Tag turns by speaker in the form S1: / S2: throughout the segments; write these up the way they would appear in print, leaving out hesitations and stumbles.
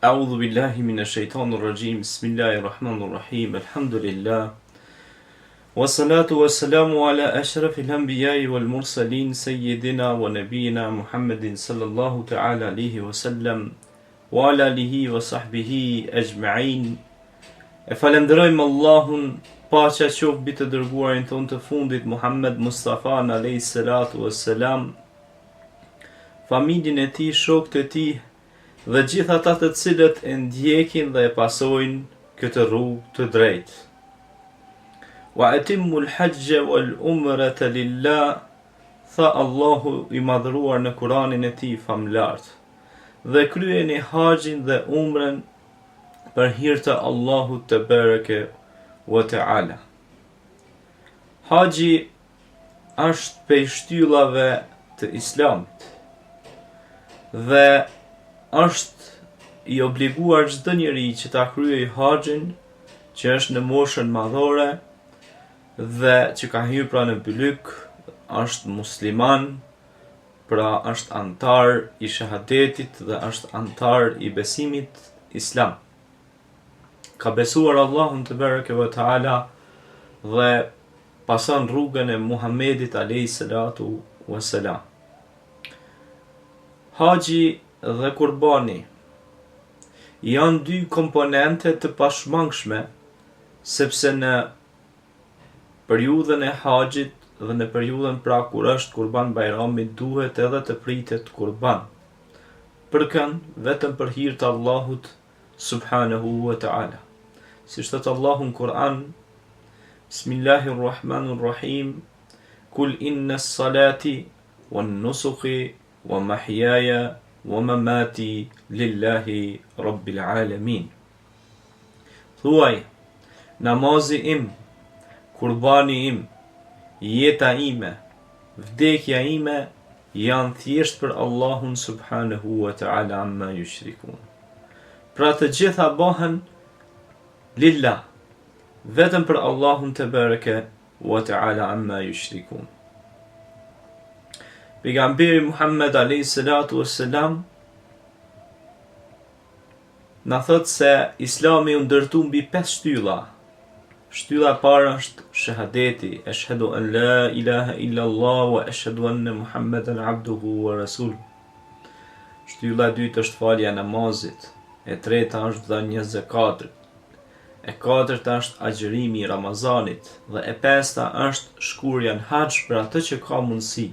S1: أعوذ بالله من الشيطان الرجيم بسم الله الرحمن الرحيم الحمد لله والصلاة والسلام على أشرف الأنبياء والمرسلين سيدنا ونبينا محمد صلى الله تعالى عليه وسلم وعلى آله وصحبه أجمعين. Falenderojmë Allahun, paqja qoftë mbi të dërguarin ton të fundit Muhammed Mustafa alayhi salatu wassalam, familjen e tij, shokët e tij dhe gjithë ata të cilët e ndjekin dhe e pasojnë këtë rrugë të drejtë. Wa atimul hajja wal umrata lillah, tha Allahu i madhruar në Kur'anin e tij famlart, dhe kryeni haxhin dhe umrën për hir të Allahut te bareke wa taala. Haxhi është prej shtyllave të Islamit dhe është i obliguar çdo njeri që ta kryej haxhin, që është në moshën madhore dhe që ka hyrë pra në bylyk, është musliman, pra është antar i shahadetit dhe është antar i besimit islam. Ka besuar Allahun te bareke ve taala dhe pason rrugën e Muhamedit alayhi salatu wassalam. Haxhi dhe kurbani janë dy komponente të pashmangshme, sepse në periudhën e haxhit dhe në periudhën pra kur është Kurban Bajrami duhet edhe të pritet kurban. Përkën vetëm për hir të Allahut subhanahu wa ta'ala. Si thot Allahu në Kur'an, Bismillahirrahmanirrahim, Kul inna s-salati wan nusuki wa mahyaya wa mamati lillahi rabbil alamin. Thuaj, namazi im, kurbani im, jeta ime, vdekja ime janë thjesht për Allahun subhanahu wa ta'ala amma yushrikun. Pra të gjitha bëhen lillah, vetëm për Allahun te bareke wa ta'ala amma yushrikun. Pejgamberi Muhammed alayhi salatu wassalam na thot se Islami u ndërtu mbi 5 shtylla. Shtylla e parë është shahadeti, ashhadu an la ilaha illa Allah wa ashhadu anna Muhammadan abduhu wa rasuluhu. Shtylla e dytë është falja e namazit, e treta është dhënia e zakatit, e katërta është agjërimi i Ramazanit dhe e pesta është shkurja në haxh për atë që ka mundësi.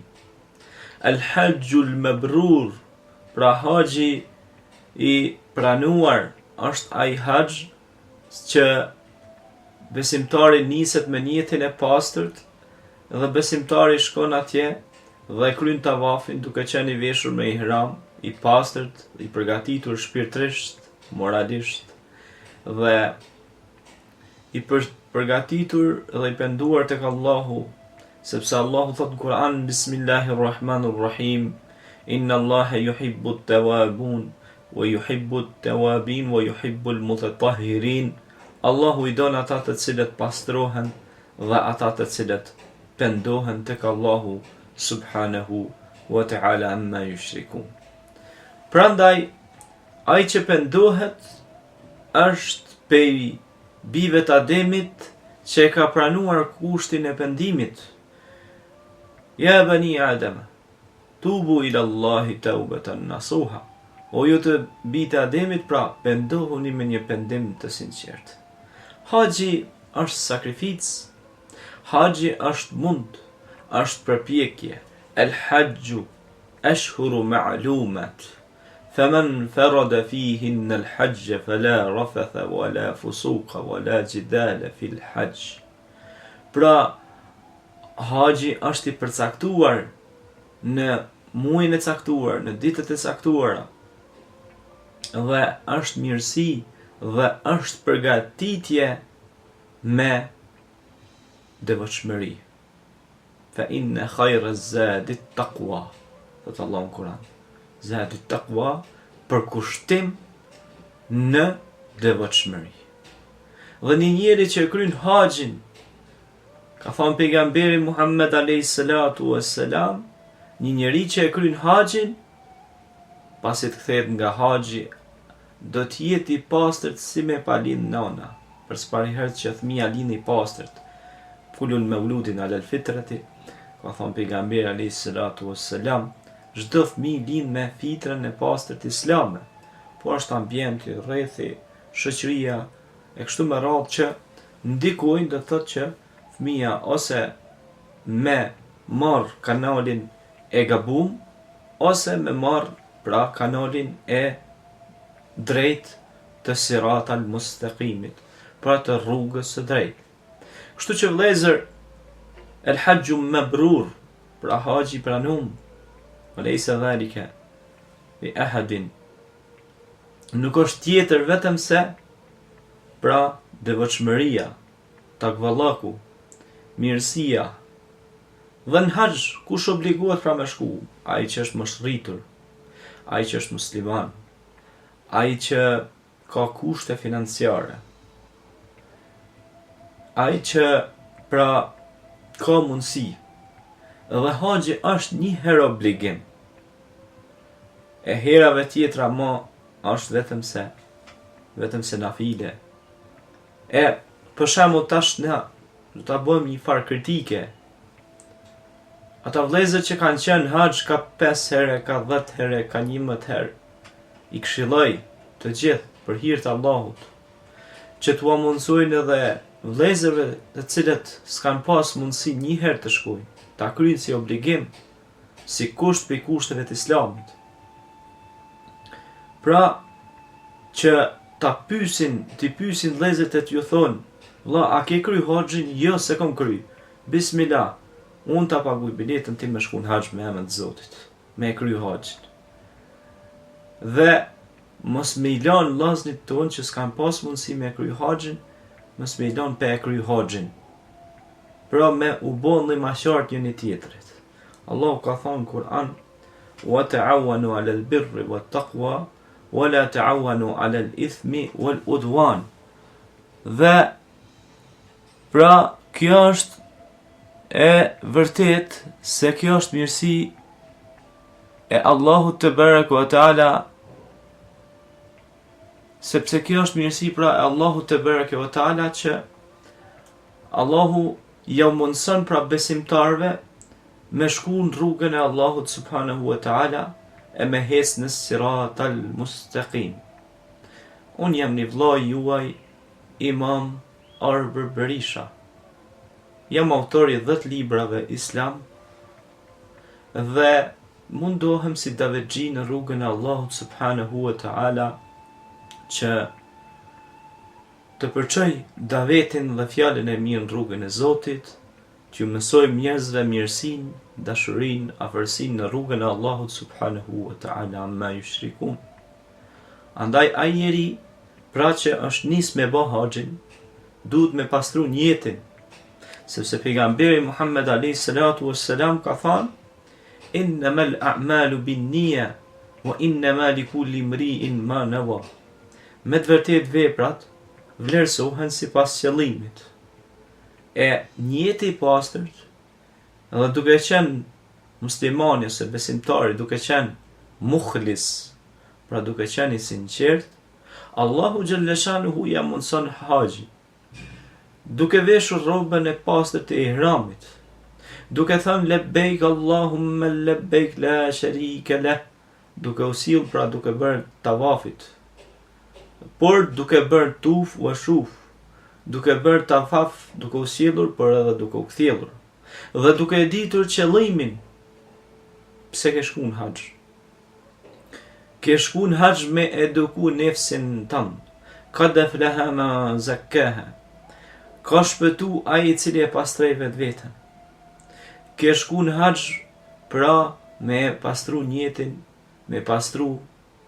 S1: Al-hajjul mabrur, pra haxhi i pranuar është ai haxh që besimtari niset me niyetin e pastërt dhe besimtari shkon atje dhe kryen tavafin duke qenë i veshur me ihram, i pastërt, i përgatitur shpirtërisht, moralisht dhe i përgatitur dhe i penduar tek Allahu, sepse Allahu thot në Kur'an, Bismillahirrahmanirrahim, Inna Allaha yuhibbu at-tawabun wa yuhibbu at-tawabin wa yuhibbu al-mutatahhirin. Allahu i don ata të cilët pastrohen dhe ata të cilët pendohen tek Allahu subhanahu wa ta'ala amma yushrikun. Prandaj, ai që pendohet është pej bijve të Ademit që e ka pranuar kushtin e pendimit. Ja bani Adam, tubu ila Allahi taubatan nasuha. O ju të bijtë e Ademit, pra pendohuni me një pendim të sinqert. Haxhi është sakrificë, haxhi është mund, është përpjekje. El-hajju ashhuru ma'lumat. فمن فرد فيهن الحج فلا رفث ولا فسوق ولا جدال في الحج. Pra, haxhi është i përcaktuar në muajin e caktuar, në ditët e caktuara, dhe është mirësi dhe është përgatitje me devotshmëri. Fa inna khayra zadi taqwa, thot Allahu në Kur'an. Zadi taqwa, përkushtim në devotshmëri. Dhe një njeri që kryen haxhin, ka thënë pejgamberi Muhammed alayhi salatu wassalam, një njeri që e kryen haxhin, pasi të kthehet nga haxhi, do t'jeti i pastërt si me pa lind nana. Për s'pari herë që fëmia lind i pastërt. Fulul mauludin alal fitrati, ka thonë pejgamberi alayhi salatu wassalam, çdo fëmijë lind me fitrën e pastërt islame. Po është ambienti, rrethi, shoqëria e kështu me radhë që ndikojnë, do thotë që fëmia ose me marr kanalin e gabum ose me marr pra kanalin e drejt të sirat al-mustaqimit, pra të rrugës së drejtë. Kështu që vëllezër, el hajju mabrur, pra haxhi i pranum, walaysa dhalika bi ahadin, nuk është tjetër vetëm se pra devotshmëria, takvallaku, mirësia. Dhe në haxh kush obligohet pra me shku? Ai që është moshrritur, ai që është musliman, ai që ka kushte financiare, ai që pra ka mundësi. Dhe haxhi është një herë obligim. E herave tjetra më është vetëm se nafile. E për shembull tash na do ta bëjmë një farë kritike. Ata vëllezër që kanë qenë haxh ka 5 herë, ka 10 herë, ka 11 herë, i këshilloj të gjithë për hir të Allahut që t'ua mundsojnë edhe vëllezërve të cilët s'kan pas mundësi një herë të shkojnë, ta kryjnë si obligim, si kusht për kushteve të Islamit. Pra që t'i pyesin vëllezërt e t'ju thonë, vëlla, a ke kry haxhin? Jo, se kam kry. Bismillah, unë ta paguaj biletën ti me shku në haxh me emrin e Zotit, me kry haxhin. Dhe mos me i lanë vllazërit tonë që s'kan pas mundësi me kry haxhin, mos me i lanë pe e kry haxhin. Pra me u bën dhe ma qartë njëri tjetrit. Allahu ka thonë në Kur'an, wa ta'awanu 'alal birri wat taqwa wa la ta'awanu 'alal ithmi wal udwan. Dhe pra kjo është e vërtet se kjo është mirësi e Allahut te baraka wa taala, sepse kjo është mirësi pra e Allahut te baraka wa taala që Allahu ja mundson pra besimtarve me shku në rrugën e Allahut subhanahu wa taala e me hes në siratal mustaqim. Unë jam një vllai juaj, Imam Arber Berisha. Jam autori 10 librave islam dhe mundohem si davetxhi në rrugën e Allahut subhanahu wa taala që të përçoj davetin dhe fjalën e mirë në rrugën e Zotit, që mësojmë njerëzve mirësinë, dashurinë, afërsinë në rrugën e Allahut subhanahu wa taala amma yushrikun. Andaj ai njeri pra që është nis me bë haxhin, duhet me pastru njetin, sepse pejgamberi Muhammed alayhi salatu wassalam ka thënë, innamal a'malu binniyya wa innama likulli imri'in ma nawa. Me të vërtet veprat vlerësohen sipas qëllimit. E njeti i pastërt, edhe duke qenë muslimani ose besimtari, duke qenë mukhlis, pra duke qenë i sinqert, Allahu xhallashanuhu ja mundson haxhin. Duke veshur rrobën e pastërt e ihramit, duke thënë lebejk Allahumma lebejk la sharika lak, duke u sill pra duke bërë tavafit, por duke bërë tuf wa shuf, duke bërë tavaf, duke u sjellur por edhe duke u kthjellur, dhe duke e ditur qëllimin pse ke shku në haxh. Ke shku në haxh me eduku nefsin tënd, qad aflaha man zakkaha, ka shpëtu ai i cili e pastroi vetveten. Ke shku në haxh pra me pastru njetin, me pastru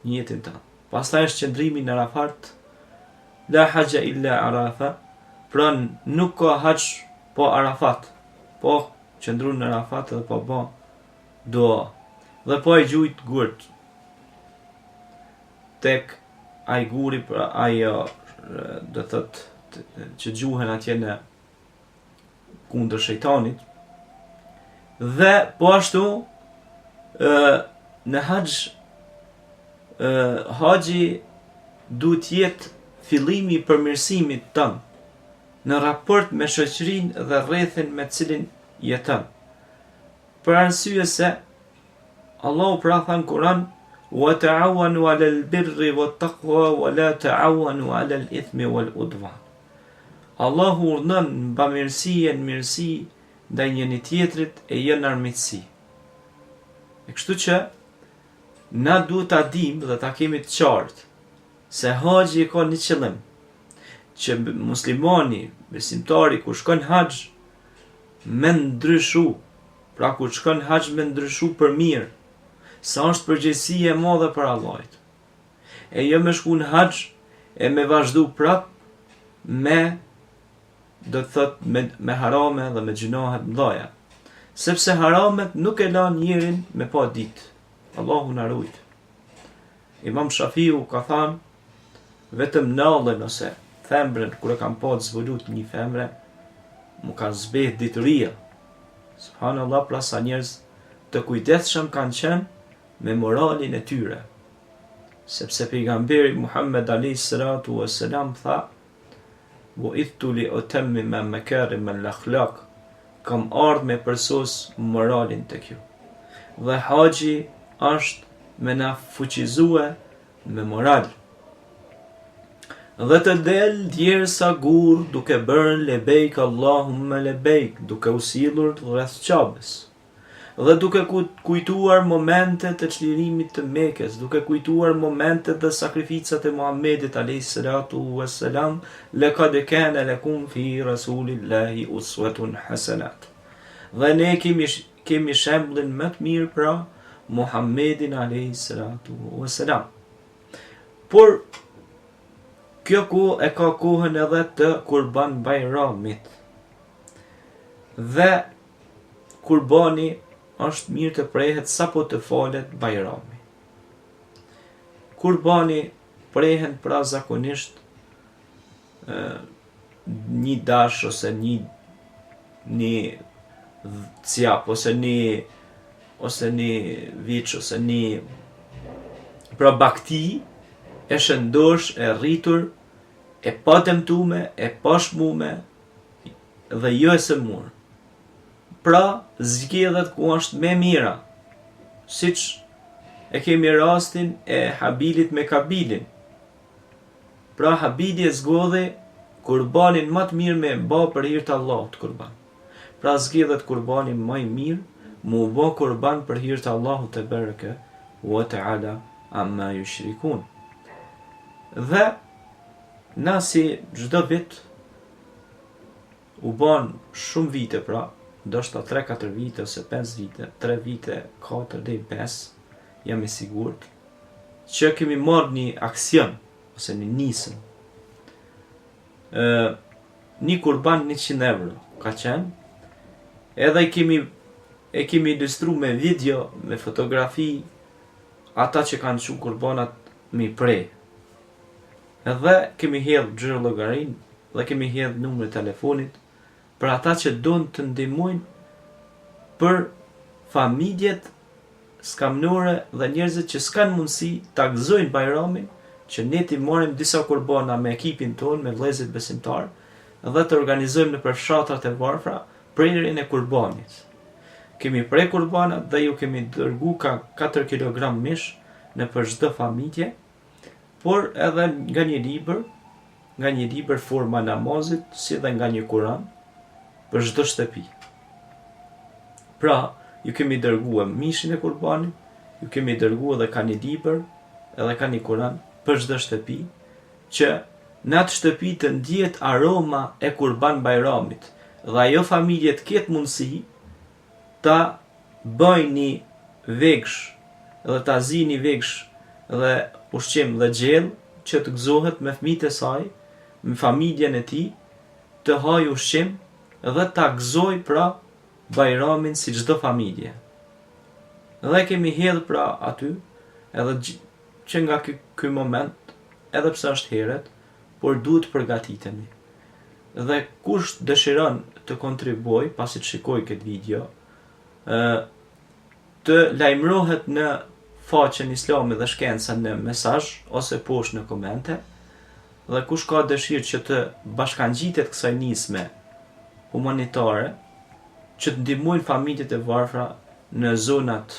S1: njetin tënd. Pastaj është qëndrimi në Arafat, la hajja illa Arafa, pra nuk ka haxh po Arafat, po qëndru në Arafat dhe po bë dua, dhe po ai gjujt gurt tek ai guri, pra ai do thot që gjuhen atje në kundër shejtanit. Dhe po ashtu në haxh haxhi duhet jetë fillimi i përmirësimit tënë në raport me shoqërinë dhe rrethin me cilin jeton. Për arsye se Allahu pra than Kur'an: "Wa ta'awanu 'alal birri wat taqwa wa la ta'awanu 'alal ithmi wal udwan." Allahu urdhon bamirësi e mirësi ndaj njëri tjetrit e jo në armiqësi. E kështu që na duhet ta dimë dhe ta kemi të qartë se haxhi ka një qëllim, që muslimani, besimtari kur shkon haxh me ndryshu, pra kur shkon haxh me ndryshu për mirë, sa është përgjegjësia e madhe për Allahit. E jo me shku në haxh e me vazhdu prap me, do të thot, me harame dhe me gjunahet mëdha. Sepse haramet nuk e lan njerin me pa ditë. Allahu na ruaj. Imam Shafiu ka thënë, vetëm nallën ose femrën kur e kam pa të zvolut një femre, mu ka zbeh dituria. Subhanallahu, pra sa njerëz të kujdesshëm kanë qenë me moralin e tyre. Sepse pejgamberi Muhammed alayhi salatu wassalam tha: "Wa idtu li utammima makarim al-akhlaq." Kam ardhur me përsos moralin të kjo. Dhe haxhi është me na fuqizue me moral. Dhe të del djerë sa gur duke bërën lebejk Allahumma lebejk, duke usillur rreth Qabës. Dhe duke kujtuar momentet e çlirimit të Mekës, duke kujtuar momentet dhe sakrificat e Muhammedit alayhis salatu wassalam, laqad kana lakum fi rasulillahi uswatun hasanat. Dhe ne kemi shembullin më të mirë pra Muhammedin alayhis salatu wassalam. Por kjo kohë e ka kohën edhe të Kurban Bayramit. Dhe kurbani është mirë të prehet sapo të falet Bayrami. Kurbani prehen pra zakonisht një dash ose një cjap ose një viç ose një pra bakti e shëndosh, e rritur, e pa dëmtume, e pa shmume dhe jo e sëmur. Pra zgjedhet ku është me mira, siç e kemi rastin e Habilit me Kabilin. Pra Habili e zgjodhi kurbanin më të mirë me bë për hir të Allahut kurban. Pra zgjedhet kurbani më i mirë, mu bë kurban për hir të Allahut te bareke wa taala amma yushrikun. Dhe na si çdo vit u bën shumë vite, pra ndoshta 3-4 vite ose 5 vite, 3 vite, 4 deri 5, jam i sigurt, që kemi marrë një aksion ose një nisëm. Një kurban 100 euro ka qenë, edhe e kemi ilustru me video, me fotografi, ata që kanë qenë kurbanat mi prej. Edhe kemi hedhë gjërë llogarin dhe kemi hedhë numrin e telefonit për ata që donë të ndihmojnë për familjet skamnore dhe njerëzit që s'kan mundësi ta gëzojnë Bayramin, që ne ti marrim disa kurbana me ekipin ton, me vëllezërit besimtar, dhe të organizojmë në fshatrat e varfra prerjen e kurbanit. Kemi prej kurbanat dhe ju kemi dërgu ka 4 kg mish në për çdo familje, por edhe nga një libër forma namazit, si dhe nga një Kur'an për çdo shtëpi. Pra, ju kemi dërguar mishin e kurbanit, ju kemi dërguar edhe ka një libër, edhe ka një Kur'an për çdo shtëpi, që në atë shtëpi të ndjet aroma e Kurban Bayramit, dhe ajo familje të ketë mundësi ta bëjnë një vegsh, dhe ta zi një vegsh dhe ushqim dhe gjell, që të gëzohet me fëmijët e saj, me familjen e tij, të haj ushqim dhe ta gëzoj pra Bayramin si çdo familje. Dhe kemi hedh pra aty, edhe që nga ky moment, edhe pse është heret, por duhet përgatitemi. Dhe kush dëshiron të kontribuoj, pasi të shikoj këtë video, të lajmërohet në faqen Islami dhe shkenca në mesazh ose poshtë në komente. Dhe kush ka dëshirë që të bashkangjitet kësaj nisme humanitare, që të ndihmojnë familjet e varfra në zonat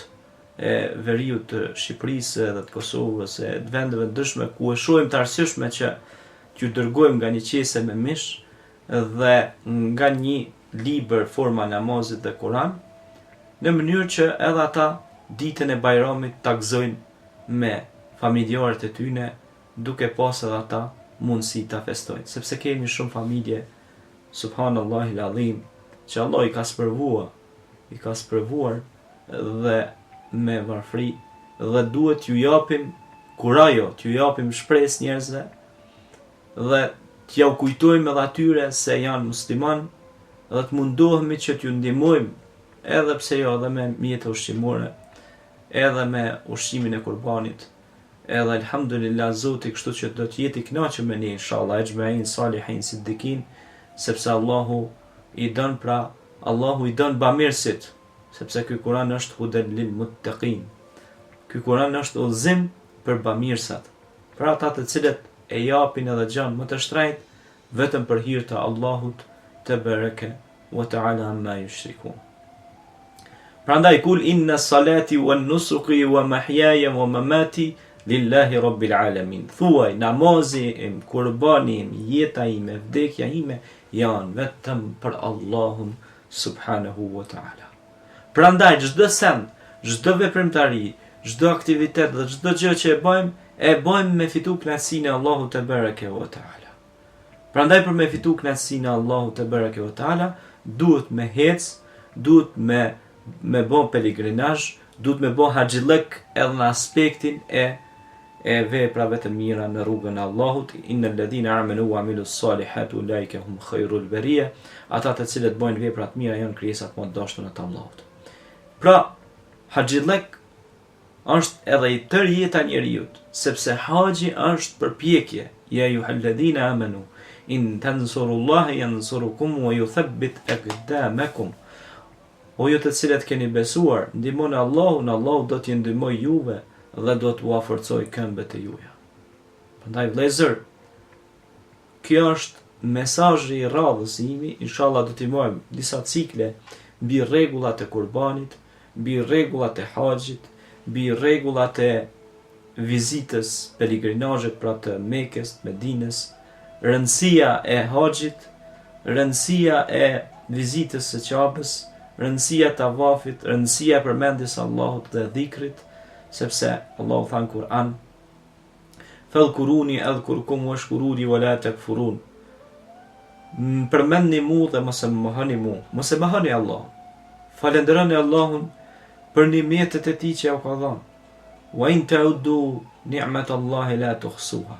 S1: e veriut të Shqipërisë dhe të Kosovës e të vendeve ndryshme ku e shohim të arsyeshme që t'ju dërgojmë nga një qese me mish dhe nga një libër forma namazit dhe Kur'an, në mënyrë që edhe ata ditën e Bajramit ta gëzojnë me familjarët e tyre, duke pas edhe ata mundësi ta festojnë. Sepse kemi shumë familje, subhanallahu al-azim, që Allah i ka spërvuar dhe me varfri dhe duhet t'ju japim kurajo, t'ju japim shpresë njerëzve dhe t'ja u kujtojmë edhe atyre se janë musliman dhe të mundohemi që t'ju ndihmojmë edhe pse jo edhe me mjete ushqimore, edhe me ushqimin e kurbanit, edhe alhamdulillah Zoti kështu që do të jetë i kënaqur me ne inshallah ejma'in salihin siddiqin, sepse Allahu i don bamirësit, sepse ky Kur'an është huden lil muttaqin. Ky Kur'an është udhëzim për bamirësat, për ata të cilët e japin edhe gjën më të shtrenjtë vetëm për hir të Allahut te bareke wa ta'ala amma yushrikun. Prandaj kul inna salati wan nusuki wa mahyaya wa mamati lillahi rabbil alamin. Thuaj namazi im, kurbani im, jeta ime, vdekja ime janë vetëm për Allahun subhanahu wa ta'ala. Prandaj çdo send, çdo veprimtari, çdo aktivitet dhe çdo gjë që e bëjmë me fitu kënaqësinë e Allahut te bareke wa ta'ala. Prandaj për me fitu kënaqësinë e Allahut te bareke wa ta'ala, duhet me hec, duhet me bën peligrinazh, duhet me bën haxhillek edhe në aspektin e veprave të mira në rrugën e Allahut. Innal ladhina amanu wa amilus salihati ulaika hum khairul bariya. Ata të cilët bëjnë vepra të mira janë krijesat më të dashura të Allahut. Pra, haxhillek është edhe i tërë jeta e njeriut, sepse haxhi është përpjekje. Ya ayyuhalladhina amanu in tansurullaha yansurukum wa yuthabbit aqdamakum. O ju të cilët keni besuar, ndihmoni Allahun, Allahu do t'ju ndihmojë juve dhe do t'u forcojë këmbët e juaja. Prandaj vëllezër, kjo është mesazhi i radhës imi, inshallah do t'i marrim disa cikle mbi rregullat e kurbanit, mbi rregullat e haxhit, mbi rregullat e vizitës peligrinazhet pra të Mekës, Medinës, rëndësia e haxhit, rëndësia e vizitës së Qabës, rëndësia e tavafit, rëndësia e përmendjes Allahut dhe dhikrit, sepse Allahu than Kur'an, "Fadhkuruni adhkurkum washkuruni wala takfurun." Përmendni mu dhe mos e mohoni mu, mos e mohoni Allahun. Falenderoni Allahun për nimetet e tij që ju ka dhënë. Wa in ta'uddu ni'matallahi la tuhsuha.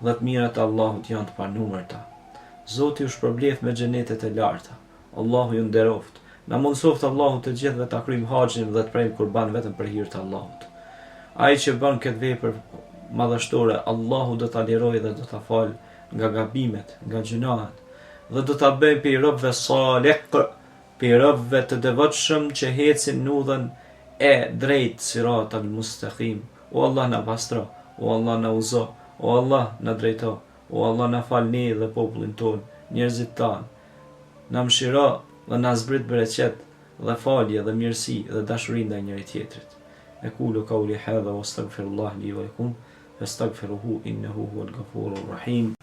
S1: Dhe të mirat e Allahut janë të panumërta. Zoti ju shpërbleth me xhenetet e larta. Allahu ju nderoft. Na mundsoft Allahu të gjithëve ta kryjmë haxhin dhe të prejmë kurban vetëm për hir të Allahut. Ai që bën këtë vepër madhështore, Allahu do ta lirojë dhe do ta fal nga gabimet, nga gjunahet, dhe do ta bëjë për robëve salih, për robëve të devotshëm që ecin në udhën e drejt siratal mustaqim. O Allah na pastro, o Allah na uzo, o Allah na drejto, o Allah na fal ne dhe popullin ton, njerëzit tan. Na mëshiro dhe na zbrit bereqet dhe falje dhe mirësi dhe dashuri ndaj njëri tjetrit. أقول قولي هذا واستغفر الله لي ولكم فاستغفروه إنه هو الغفور الرحيم.